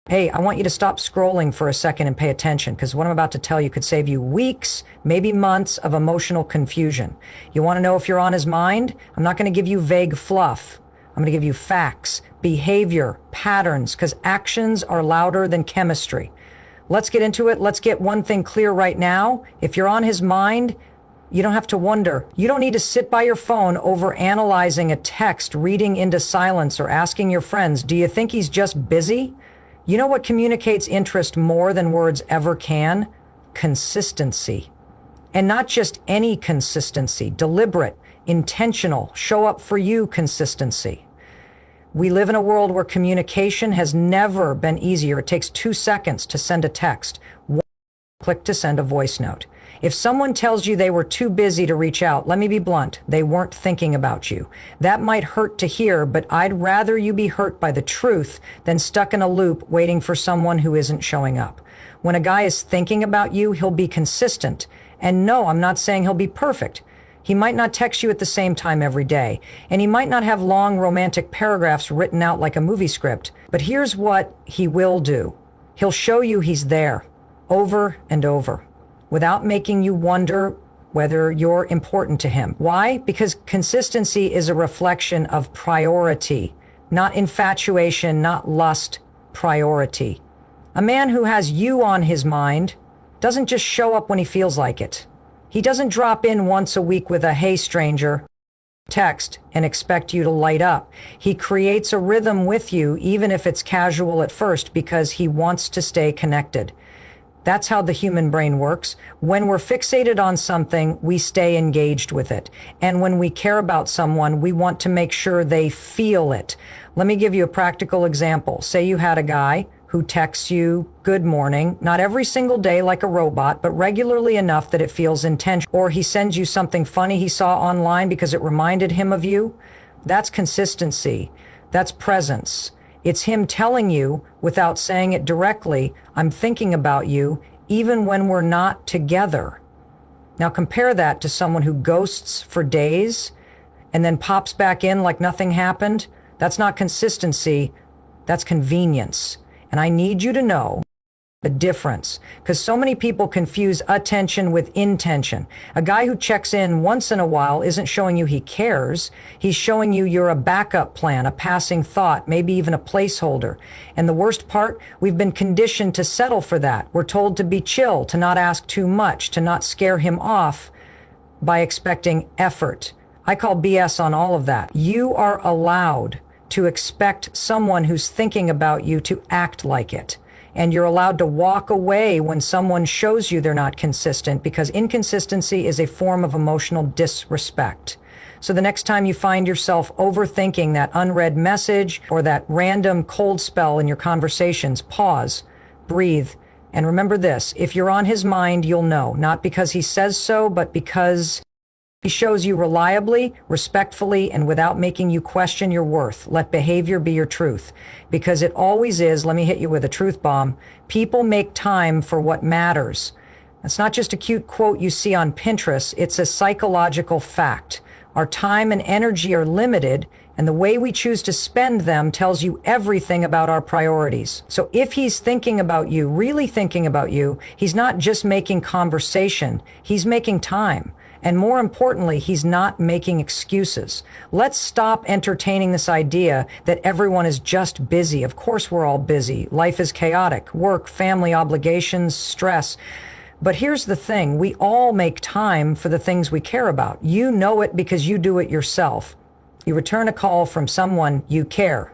Hey, I want you to stop scrolling for a second and pay attention because what I'm about to tell you could save you weeks, maybe months of emotional confusion. You want to know if you're on his mind? I'm not going to give you vague fluff. I'm going to give you facts, behavior, patterns, because actions are louder than chemistry. Let's get into it. Let's get one thing clear right now. If you're on his mind, you don't have to wonder. You don't need to sit by your phone over analyzing a text, reading into silence, or asking your friends, do you think he's just busy? You know what communicates interest more than words ever can? Consistency. And not just any consistency, deliberate, intentional, show up for you consistency. We live in a world where communication has never been easier. It takes 2 seconds to send a text, 1 click to send a voice note. If someone tells you they were too busy to reach out, let me be blunt, they weren't thinking about you. That might hurt to hear, but I'd rather you be hurt by the truth than stuck in a loop waiting for someone who isn't showing up. When a guy is thinking about you, he'll be consistent. And no, I'm not saying he'll be perfect. He might not text you at the same time every day, and he might not have long romantic paragraphs written out like a movie script. But here's what he will do. He'll show you he's there, over and over, without making you wonder whether you're important to him. Why? Because consistency is a reflection of priority, not infatuation, not lust, priority. A man who has you on his mind doesn't just show up when he feels like it. He doesn't drop in once a week with a "Hey stranger" text and expect you to light up. He creates a rhythm with you, even if it's casual at first, because he wants to stay connected. That's how the human brain works. When we're fixated on something, we stay engaged with it. And when we care about someone, we want to make sure they feel it. Let me give you a practical example. Say you had a guy who texts you good morning, not every single day like a robot, but regularly enough that it feels intentional. Or he sends you something funny he saw online because it reminded him of you. That's consistency. That's presence. It's him telling you, without saying it directly, I'm thinking about you, even when we're not together. Now compare that to someone who ghosts for days and then pops back in like nothing happened. That's not consistency, that's convenience. And I need you to know the difference, because so many people confuse attention with intention. A guy who checks in once in a while isn't showing you he cares. He's showing you you're a backup plan, a passing thought, maybe even a placeholder. And the worst part, we've been conditioned to settle for that. We're told to be chill, to not ask too much, to not scare him off by expecting effort. I call BS on all of that. You are allowed to expect someone who's thinking about you to act like it. And you're allowed to walk away when someone shows you they're not consistent, because inconsistency is a form of emotional disrespect. So the next time you find yourself overthinking that unread message or that random cold spell in your conversations, pause, breathe, and remember this: if you're on his mind, you'll know, not because he says so, but because he shows you reliably, respectfully, and without making you question your worth. Let behavior be your truth, because it always is. Let me hit you with a truth bomb. People make time for what matters. It's not just a cute quote you see on Pinterest. It's a psychological fact. Our time and energy are limited, and the way we choose to spend them tells you everything about our priorities. So if he's thinking about you, really thinking about you, he's not just making conversation, he's making time. And more importantly, he's not making excuses. Let's stop entertaining this idea that everyone is just busy. Of course we're all busy. Life is chaotic. Work, family obligations, stress. But here's the thing. We all make time for the things we care about. You know it because you do it yourself. You return a call from someone you care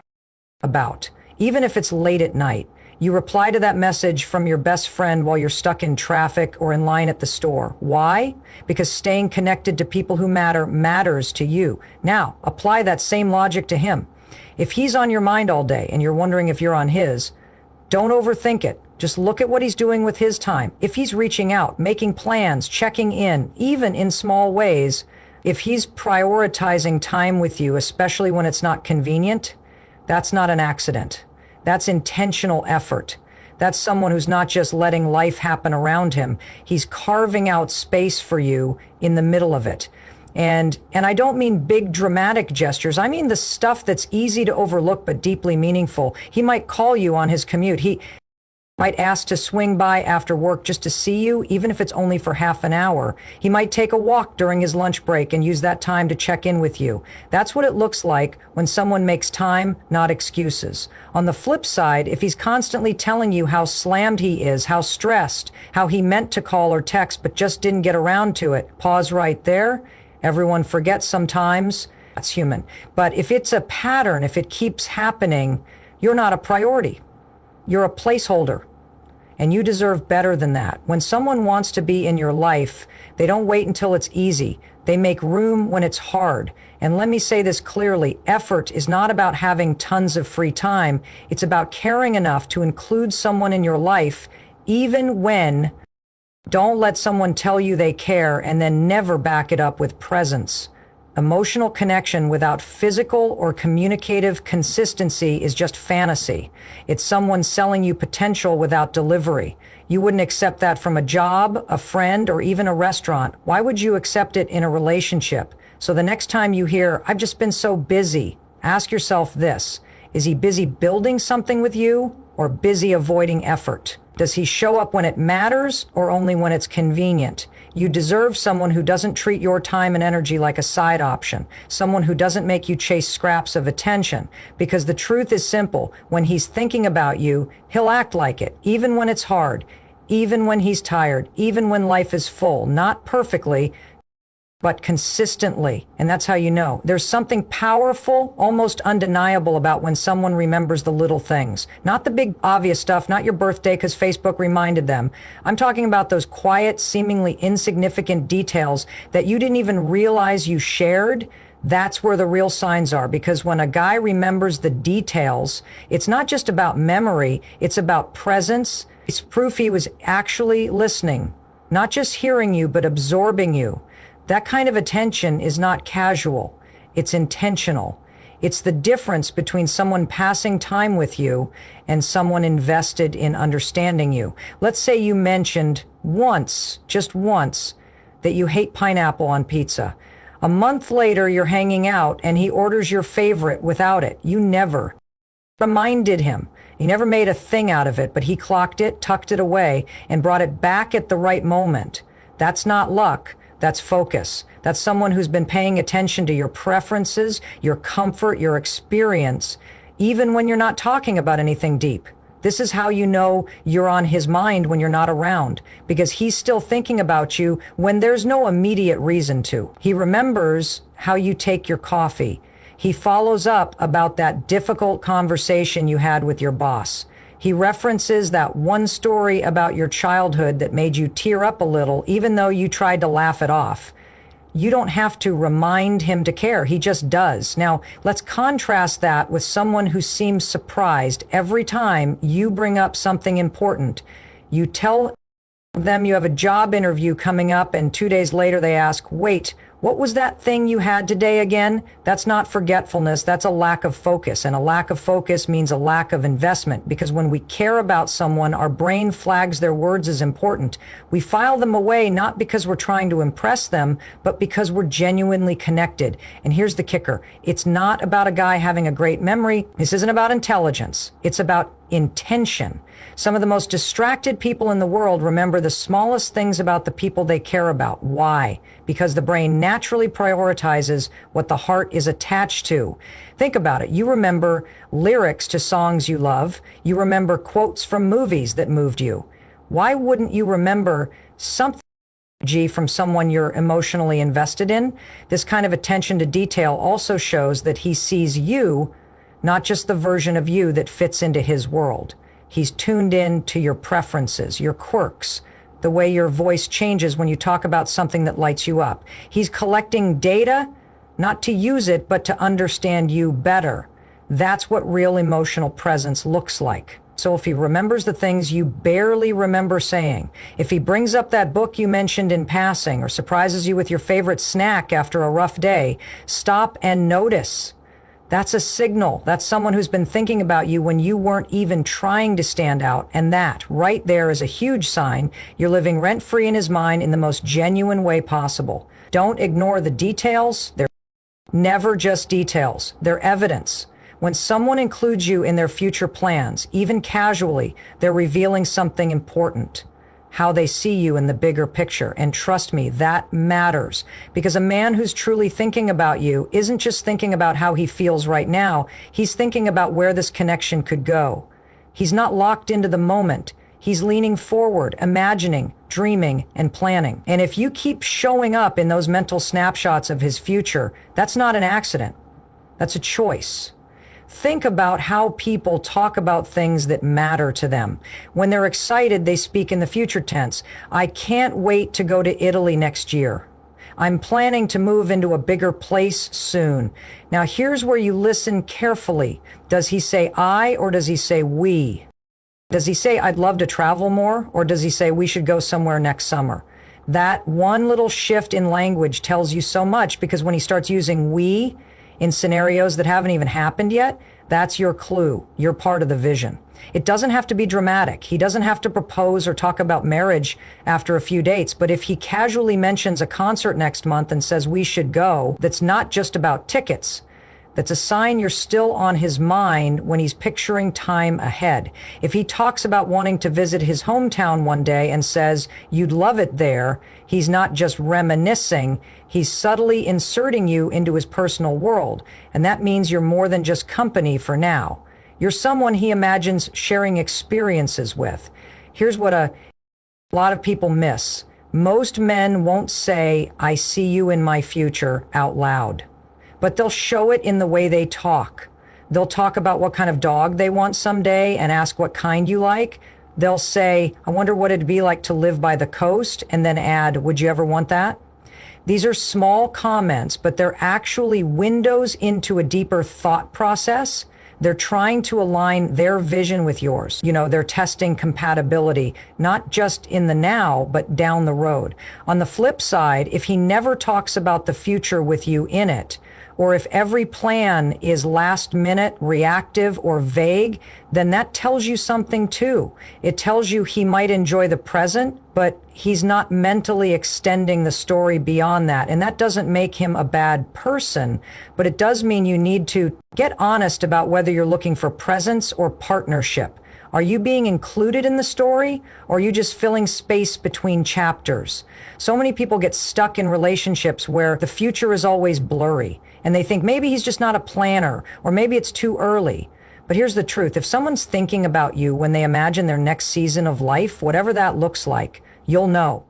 about, even if it's late at night. You reply to that message from your best friend while you're stuck in traffic or in line at the store. Why? Because staying connected to people who matter matters to you. Now, apply that same logic to him. If he's on your mind all day and you're wondering if you're on his, don't overthink it. Just look at what he's doing with his time. If he's reaching out, making plans, checking in, even in small ways, if he's prioritizing time with you, especially when it's not convenient, that's not an accident. That's intentional effort. That's someone who's not just letting life happen around him. He's carving out space for you in the middle of it. And I don't mean big dramatic gestures. I mean the stuff that's easy to overlook but deeply meaningful. He might call you on his commute. He might ask to swing by after work just to see you, even if it's only for half an hour. He might take a walk during his lunch break and use that time to check in with you. That's what it looks like when someone makes time, not excuses. On the flip side, if he's constantly telling you how slammed he is, how stressed, how he meant to call or text but just didn't get around to it, pause right there. Everyone forgets sometimes. That's human. But if it's a pattern, if it keeps happening, you're not a priority. You're a placeholder, and you deserve better than that. When someone wants to be in your life, they don't wait until it's easy. They make room when it's hard. And let me say this clearly, effort is not about having tons of free time. It's about caring enough to include someone in your life, even when. Don't let someone tell you they care and then never back it up with presence. Emotional connection without physical or communicative consistency is just fantasy. It's someone selling you potential without delivery. You wouldn't accept that from a job, a friend, or even a restaurant. Why would you accept it in a relationship? So the next time you hear, "I've just been so busy," ask yourself this: is he busy building something with you or busy avoiding effort? Does he show up when it matters or only when it's convenient? You deserve someone who doesn't treat your time and energy like a side option, someone who doesn't make you chase scraps of attention. Because the truth is simple, when he's thinking about you, he'll act like it, even when it's hard, even when he's tired, even when life is full, not perfectly, but consistently. And that's how you know. There's something powerful, almost undeniable about when someone remembers the little things. Not the big obvious stuff, not your birthday because Facebook reminded them. I'm talking about those quiet, seemingly insignificant details that you didn't even realize you shared. That's where the real signs are, because when a guy remembers the details, it's not just about memory, it's about presence. It's proof he was actually listening, not just hearing you, but absorbing you. That kind of attention is not casual. It's intentional. It's the difference between someone passing time with you and someone invested in understanding you. Let's say you mentioned once, just once, that you hate pineapple on pizza. A month later, you're hanging out and he orders your favorite without it. You never reminded him. He never made a thing out of it, but he clocked it, tucked it away, and brought it back at the right moment. That's not luck. That's focus. That's someone who's been paying attention to your preferences, your comfort, your experience, even when you're not talking about anything deep. This is how you know you're on his mind when you're not around, because he's still thinking about you when there's no immediate reason to. He remembers how you take your coffee. He follows up about that difficult conversation you had with your boss. He references that one story about your childhood that made you tear up a little, even though you tried to laugh it off. You don't have to remind him to care. He just does. Now, let's contrast that with someone who seems surprised every time you bring up something important. You tell them you have a job interview coming up, and 2 days later they ask, "Wait, what was that thing you had today again?" That's not forgetfulness. That's a lack of focus. And a lack of focus means a lack of investment, because when we care about someone, our brain flags their words as important. We file them away not because we're trying to impress them, but because we're genuinely connected. And here's the kicker. It's not about a guy having a great memory. This isn't about intelligence. It's about intention. Some of the most distracted people in the world remember the smallest things about the people they care about. Why? Because the brain naturally prioritizes what the heart is attached to. Think about it. You remember lyrics to songs you love. You remember quotes from movies that moved you. Why wouldn't you remember something from someone you're emotionally invested in? This kind of attention to detail also shows that he sees you, not just the version of you that fits into his world. He's tuned in to your preferences, your quirks, the way your voice changes when you talk about something that lights you up. He's collecting data, not to use it, but to understand you better. That's what real emotional presence looks like. So if he remembers the things you barely remember saying, if he brings up that book you mentioned in passing, or surprises you with your favorite snack after a rough day, stop and notice. That's a signal. That's someone who's been thinking about you when you weren't even trying to stand out. And that right there is a huge sign you're living rent-free in his mind in the most genuine way possible. Don't ignore the details. They're never just details. They're evidence. When someone includes you in their future plans, even casually, they're revealing something important. How they see you in the bigger picture. And trust me, that matters. Because a man who's truly thinking about you isn't just thinking about how he feels right now, he's thinking about where this connection could go. He's not locked into the moment. He's leaning forward, imagining, dreaming, and planning. And if you keep showing up in those mental snapshots of his future, that's not an accident. That's a choice. Think about how people talk about things that matter to them. When they're excited, they speak in the future tense. I can't wait to go to Italy next year. I'm planning to move into a bigger place soon. Now here's where you listen carefully. Does he say I or does he say we? Does he say I'd love to travel more or does he say we should go somewhere next summer? That one little shift in language tells you so much because when he starts using we, in scenarios that haven't even happened yet, that's your clue. You're part of the vision. It doesn't have to be dramatic. He doesn't have to propose or talk about marriage after a few dates, but if he casually mentions a concert next month and says we should go, that's not just about tickets. That's a sign you're still on his mind when he's picturing time ahead. If he talks about wanting to visit his hometown one day and says, you'd love it there, he's not just reminiscing, he's subtly inserting you into his personal world. And that means you're more than just company for now. You're someone he imagines sharing experiences with. Here's what a lot of people miss. Most men won't say, I see you in my future out loud. But they'll show it in the way they talk. They'll talk about what kind of dog they want someday and ask what kind you like. They'll say, I wonder what it'd be like to live by the coast, and then add, would you ever want that? These are small comments, but they're actually windows into a deeper thought process. They're trying to align their vision with yours. They're testing compatibility, not just in the now, but down the road. On the flip side, if he never talks about the future with you in it, or if every plan is last minute, reactive, or vague, then that tells you something too. It tells you he might enjoy the present, but he's not mentally extending the story beyond that. And that doesn't make him a bad person, but it does mean you need to get honest about whether you're looking for presence or partnership. Are you being included in the story, or are you just filling space between chapters? So many people get stuck in relationships where the future is always blurry, and they think maybe he's just not a planner, or maybe it's too early. But here's the truth. If someone's thinking about you when they imagine their next season of life, whatever that looks like, you'll know.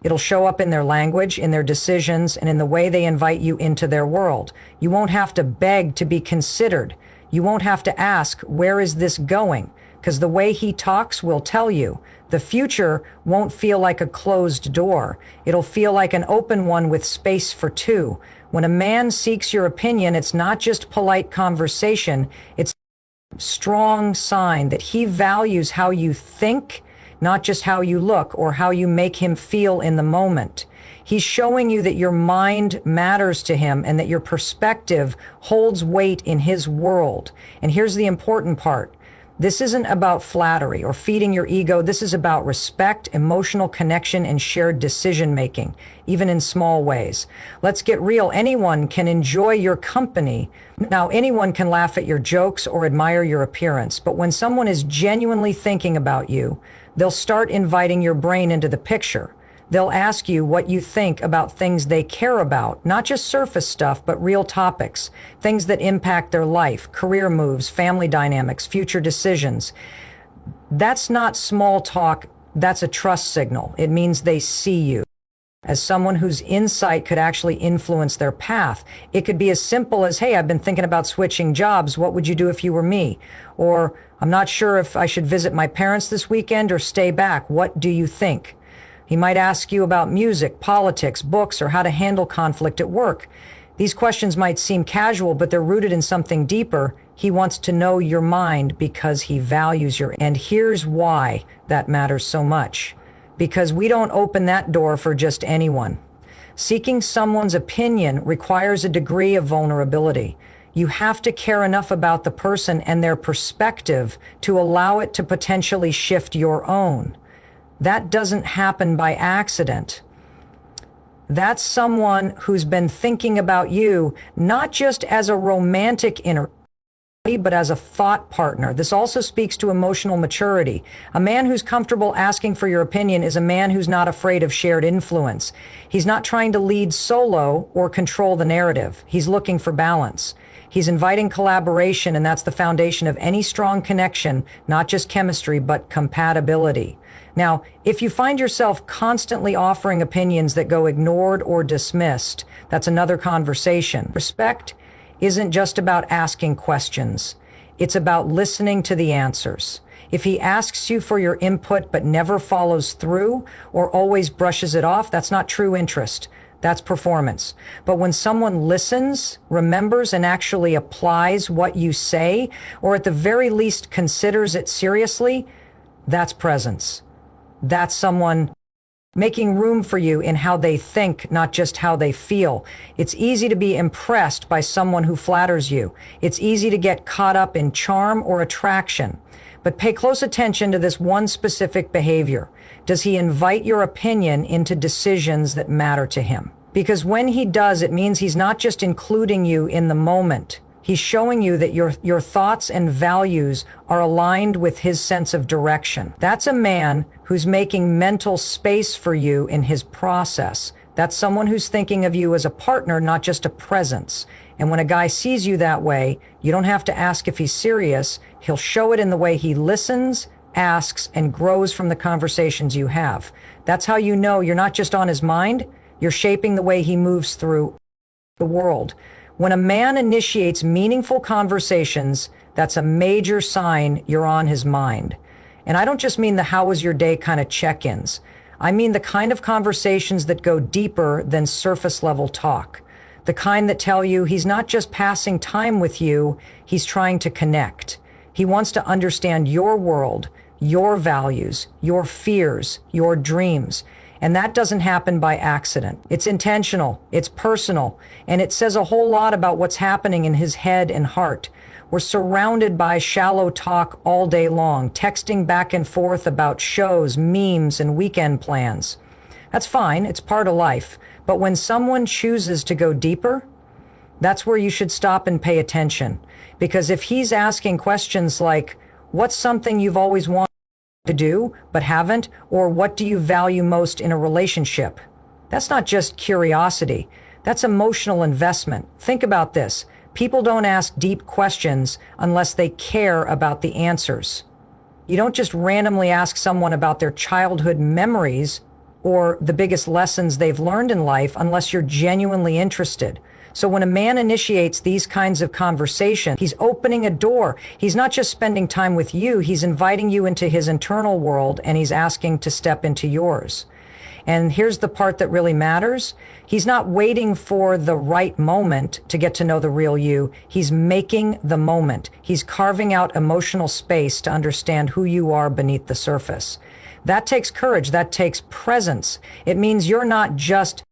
It'll show up in their language, in their decisions, and in the way they invite you into their world. You won't have to beg to be considered. You won't have to ask, where is this going? Because the way he talks will tell you. The future won't feel like a closed door. It'll feel like an open one with space for two. When a man seeks your opinion, it's not just polite conversation. It's a strong sign that he values how you think, not just how you look or how you make him feel in the moment. He's showing you that your mind matters to him and that your perspective holds weight in his world. And here's the important part. This isn't about flattery or feeding your ego. This is about respect, emotional connection, and shared decision-making, even in small ways. Let's get real. Anyone can enjoy your company. Now, anyone can laugh at your jokes or admire your appearance. But when someone is genuinely thinking about you, they'll start inviting your brain into the picture. They'll ask you what you think about things they care about, not just surface stuff, but real topics, things that impact their life, career moves, family dynamics, future decisions. That's not small talk. That's a trust signal. It means they see you as someone whose insight could actually influence their path. It could be as simple as, hey, I've been thinking about switching jobs. What would you do if you were me? Or, I'm not sure if I should visit my parents this weekend or stay back. What do you think? He might ask you about music, politics, books, or how to handle conflict at work. These questions might seem casual, but they're rooted in something deeper. He wants to know your mind because he values your. And here's why that matters so much. Because we don't open that door for just anyone. Seeking someone's opinion requires a degree of vulnerability. You have to care enough about the person and their perspective to allow it to potentially shift your own. That doesn't happen by accident. That's someone who's been thinking about you, not just as a romantic but as a thought partner. This also speaks to emotional maturity. A man who's comfortable asking for your opinion is a man who's not afraid of shared influence. He's not trying to lead solo or control the narrative. He's looking for balance. He's inviting collaboration, and that's the foundation of any strong connection, not just chemistry, but compatibility. Now, if you find yourself constantly offering opinions that go ignored or dismissed, that's another conversation. Respect isn't just about asking questions. It's about listening to the answers. If he asks you for your input but never follows through or always brushes it off, that's not true interest. That's performance. But when someone listens, remembers, and actually applies what you say, or at the very least considers it seriously, that's presence. That's someone making room for you in how they think, not just how they feel. It's easy to be impressed by someone who flatters you. It's easy to get caught up in charm or attraction. But pay close attention to this one specific behavior. Does he invite your opinion into decisions that matter to him? Because when he does, it means he's not just including you in the moment. He's showing you that your thoughts and values are aligned with his sense of direction. That's a man who's making mental space for you in his process. That's someone who's thinking of you as a partner, not just a presence. And when a guy sees you that way, you don't have to ask if he's serious. He'll show it in the way he listens, asks, and grows from the conversations you have. That's how you know you're not just on his mind, you're shaping the way he moves through the world. When a man initiates meaningful conversations, that's a major sign you're on his mind. And I don't just mean the how was your day kind of check-ins. I mean the kind of conversations that go deeper than surface level talk. The kind that tell you he's not just passing time with you, he's trying to connect. He wants to understand your world, your values, your fears, your dreams. And that doesn't happen by accident. It's intentional, it's personal, and it says a whole lot about what's happening in his head and heart. We're surrounded by shallow talk all day long, texting back and forth about shows, memes, and weekend plans. That's fine, it's part of life. But when someone chooses to go deeper, that's where you should stop and pay attention. Because if he's asking questions like, what's something you've always wanted to do but haven't, or what do you value most in a relationship? That's not just curiosity. That's emotional investment. Think about this. People don't ask deep questions unless they care about the answers. You don't just randomly ask someone about their childhood memories or the biggest lessons they've learned in life unless you're genuinely interested. So when a man initiates these kinds of conversation, he's opening a door. He's not just spending time with you, he's inviting you into his internal world and he's asking to step into yours. And here's the part that really matters. He's not waiting for the right moment to get to know the real you. He's making the moment. He's carving out emotional space to understand who you are beneath the surface. That takes courage. That takes presence. It means you're not just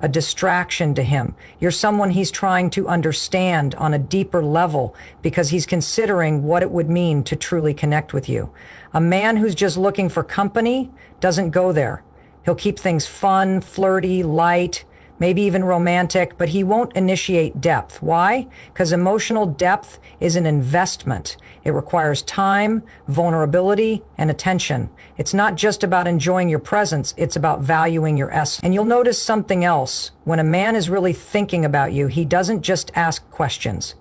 a distraction to him. You're someone he's trying to understand on a deeper level because he's considering what it would mean to truly connect with you. A man who's just looking for company doesn't go there. He'll keep things fun, flirty, light, maybe even romantic, but he won't initiate depth. Why? Because emotional depth is an investment. It requires time, vulnerability, and attention. It's not just about enjoying your presence, it's about valuing your essence. And you'll notice something else. When a man is really thinking about you, he doesn't just ask questions.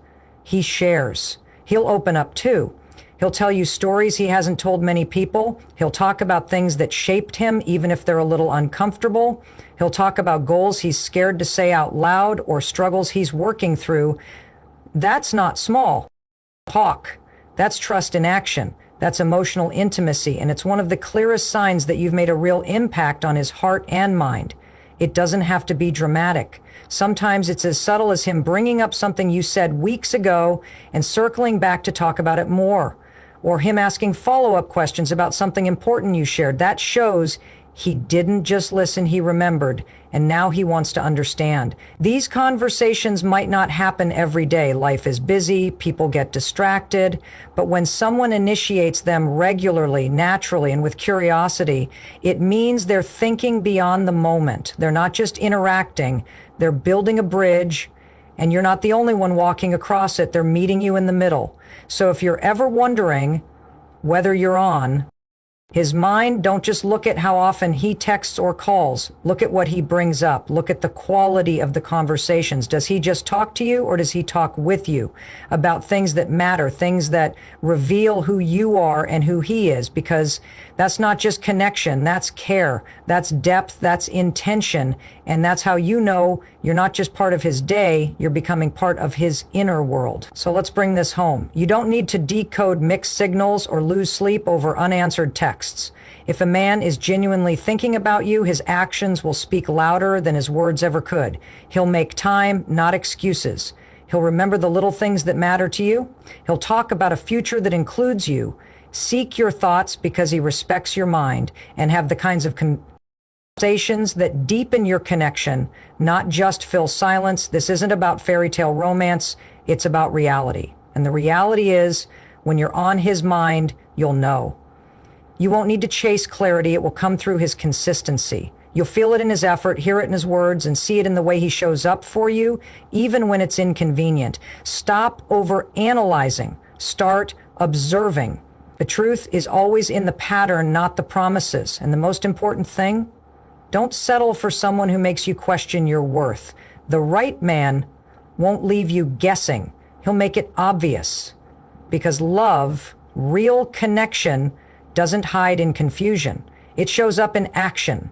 He shares. He'll open up too. He'll tell you stories he hasn't told many people. He'll talk about things that shaped him, even if they're a little uncomfortable. He'll talk about goals he's scared to say out loud or struggles he's working through. That's not small talk. That's trust in action. That's emotional intimacy, and it's one of the clearest signs that you've made a real impact on his heart and mind. It doesn't have to be dramatic. Sometimes it's as subtle as him bringing up something you said weeks ago and circling back to talk about it more, or him asking follow-up questions about something important you shared. That shows He didn't just listen, he remembered, and now he wants to understand. These conversations might not happen every day. Life is busy, people get distracted, but when someone initiates them regularly, naturally, and with curiosity, it means they're thinking beyond the moment. They're not just interacting, they're building a bridge, and you're not the only one walking across it. They're meeting you in the middle. So if you're ever wondering whether you're on his mind, don't just look at how often he texts or calls. Look at what he brings up. Look at the quality of the conversations. Does he just talk to you, or does he talk with you about things that matter, things that reveal who you are and who he is? Because that's not just connection, that's care, that's depth, that's intention. And that's how you know you're not just part of his day, you're becoming part of his inner world. So let's bring this home. You don't need to decode mixed signals or lose sleep over unanswered texts. If a man is genuinely thinking about you, his actions will speak louder than his words ever could. He'll make time, not excuses. He'll remember the little things that matter to you. He'll talk about a future that includes you. Seek your thoughts because he respects your mind, and have the kinds of conversations that deepen your connection, not just fill silence. This isn't about fairy tale romance. It's about reality. And the reality is, when you're on his mind, you'll know. You won't need to chase clarity. It will come through his consistency. You'll feel it in his effort, hear it in his words, and see it in the way he shows up for you, even when it's inconvenient. Stop over-analyzing. Start observing. The truth is always in the pattern, not the promises. And the most important thing, don't settle for someone who makes you question your worth. The right man won't leave you guessing. He'll make it obvious. Because love, real connection, doesn't hide in confusion. It shows up in action.